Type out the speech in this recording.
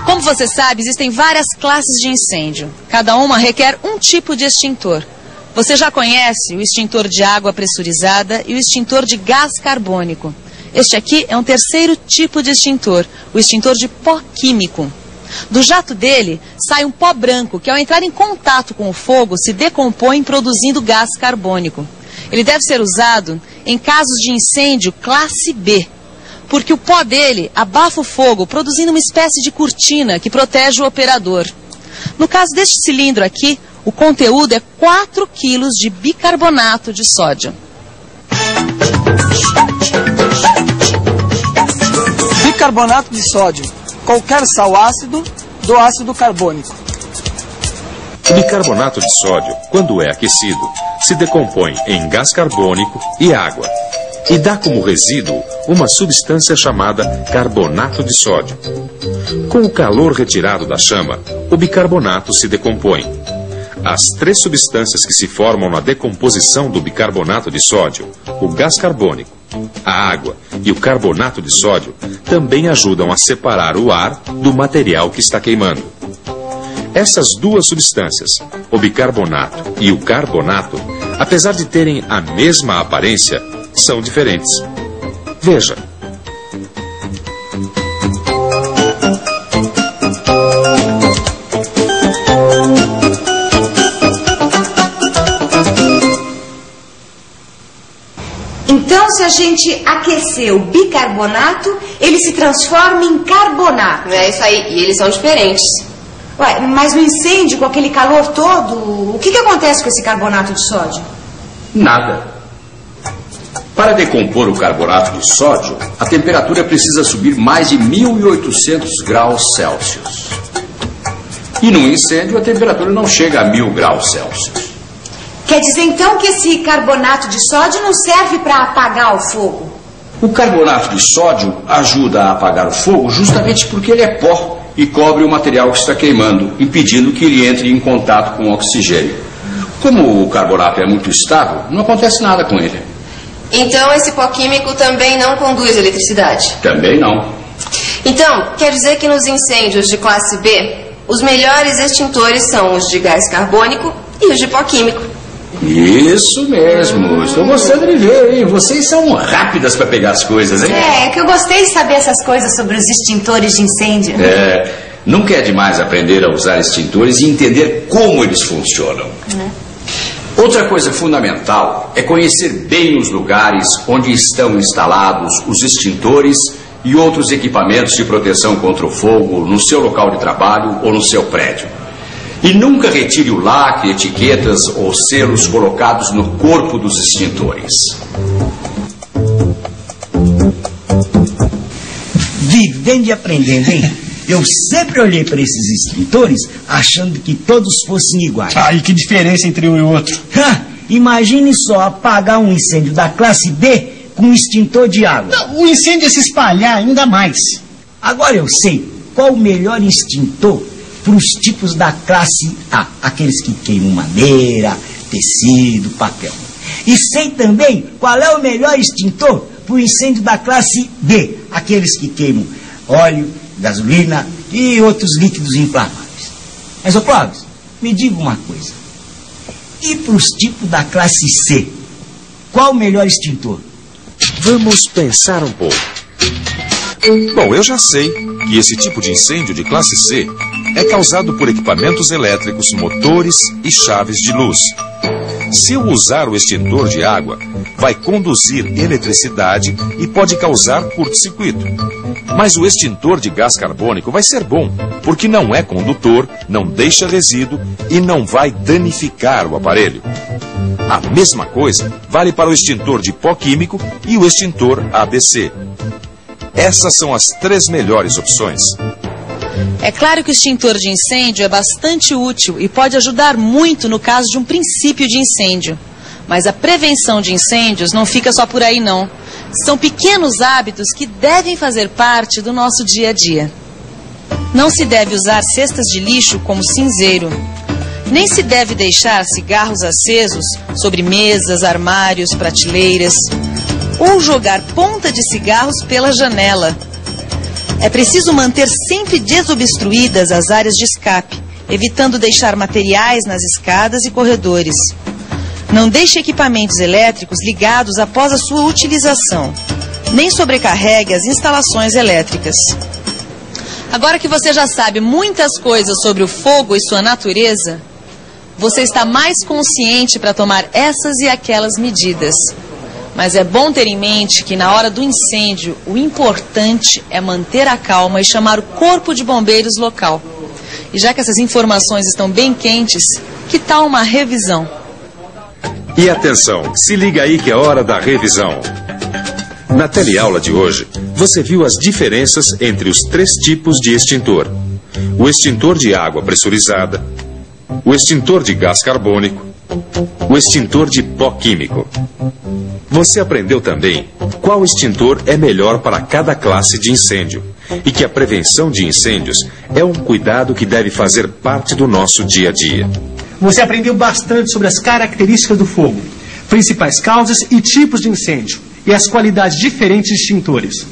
Como você sabe, existem várias classes de incêndio. Cada uma requer um tipo de extintor. Você já conhece o extintor de água pressurizada e o extintor de gás carbônico. Este aqui é um terceiro tipo de extintor, o extintor de pó químico. Do jato dele sai um pó branco que, ao entrar em contato com o fogo, se decompõe produzindo gás carbônico. Ele deve ser usado em casos de incêndio classe B, porque o pó dele abafa o fogo, produzindo uma espécie de cortina que protege o operador. No caso deste cilindro aqui, o conteúdo é 4 quilos de bicarbonato de sódio. Bicarbonato de sódio. Qualquer sal ácido do ácido carbônico. O bicarbonato de sódio, quando é aquecido, se decompõe em gás carbônico e água e dá como resíduo uma substância chamada carbonato de sódio. Com o calor retirado da chama, o bicarbonato se decompõe. As 3 substâncias que se formam na decomposição do bicarbonato de sódio, o gás carbônico, a água e o carbonato de sódio, também ajudam a separar o ar do material que está queimando. Essas 2 substâncias, o bicarbonato e o carbonato, apesar de terem a mesma aparência, são diferentes. Veja. Então, se a gente aquecer o bicarbonato, ele se transforma em carbonato. É isso aí, e eles são diferentes. Ué, mas no incêndio, com aquele calor todo, o que acontece com esse carbonato de sódio? Nada. Para decompor o carbonato de sódio, a temperatura precisa subir mais de 1.800 graus Celsius. E num incêndio, a temperatura não chega a 1.000 graus Celsius. Quer dizer, então, que esse carbonato de sódio não serve para apagar o fogo? O carbonato de sódio ajuda a apagar o fogo justamente porque ele é pó e cobre o material que está queimando, impedindo que ele entre em contato com o oxigênio. Como o carbonato é muito estável, não acontece nada com ele. Então esse pó químico também não conduz eletricidade? Também não. Então, quer dizer que nos incêndios de classe B, os melhores extintores são os de gás carbônico e os de pó químico. Isso mesmo, estou gostando de ver, hein? Vocês são rápidas para pegar as coisas, hein? É que eu gostei de saber essas coisas sobre os extintores de incêndio. Nunca é demais aprender a usar extintores e entender como eles funcionam. Outra coisa fundamental é conhecer bem os lugares onde estão instalados os extintores e outros equipamentos de proteção contra o fogo no seu local de trabalho ou no seu prédio. E nunca retire o lacre, etiquetas ou selos colocados no corpo dos extintores. Vivendo e aprendendo, hein? Eu sempre olhei para esses extintores achando que todos fossem iguais. E que diferença entre um e o outro? Imagine só apagar um incêndio da classe B com um extintor de água. Não, o incêndio ia se espalhar ainda mais. Agora eu sei qual o melhor extintor para os tipos da classe A, aqueles que queimam madeira, tecido, papel. E sei também qual é o melhor extintor para o incêndio da classe B, aqueles que queimam óleo, gasolina e outros líquidos inflamáveis. Mas, ô Clóvis, me diga uma coisa. E para os tipos da classe C, qual o melhor extintor? Vamos pensar um pouco. Bom, eu já sei que esse tipo de incêndio de classe C é causado por equipamentos elétricos, motores e chaves de luz. Se eu usar o extintor de água, vai conduzir eletricidade e pode causar curto-circuito. Mas o extintor de gás carbônico vai ser bom, porque não é condutor, não deixa resíduo e não vai danificar o aparelho. A mesma coisa vale para o extintor de pó químico e o extintor ABC. Essas são as 3 melhores opções. É claro que o extintor de incêndio é bastante útil e pode ajudar muito no caso de um princípio de incêndio. Mas a prevenção de incêndios não fica só por aí, não. São pequenos hábitos que devem fazer parte do nosso dia a dia. Não se deve usar cestas de lixo como cinzeiro. Nem se deve deixar cigarros acesos sobre mesas, armários, prateleiras. Ou jogar ponta de cigarros pela janela. É preciso manter sempre desobstruídas as áreas de escape, evitando deixar materiais nas escadas e corredores. Não deixe equipamentos elétricos ligados após a sua utilização. Nem sobrecarregue as instalações elétricas. Agora que você já sabe muitas coisas sobre o fogo e sua natureza, você está mais consciente para tomar essas e aquelas medidas. Mas é bom ter em mente que na hora do incêndio, o importante é manter a calma e chamar o corpo de bombeiros local. E já que essas informações estão bem quentes, que tal uma revisão? E atenção, se liga aí que é hora da revisão. Na teleaula de hoje, você viu as diferenças entre os 3 tipos de extintor. O extintor de água pressurizada, o extintor de gás carbônico, o extintor de pó químico. Você aprendeu também qual extintor é melhor para cada classe de incêndio e que a prevenção de incêndios é um cuidado que deve fazer parte do nosso dia a dia. Você aprendeu bastante sobre as características do fogo, principais causas e tipos de incêndio, e as qualidades diferentes de extintores.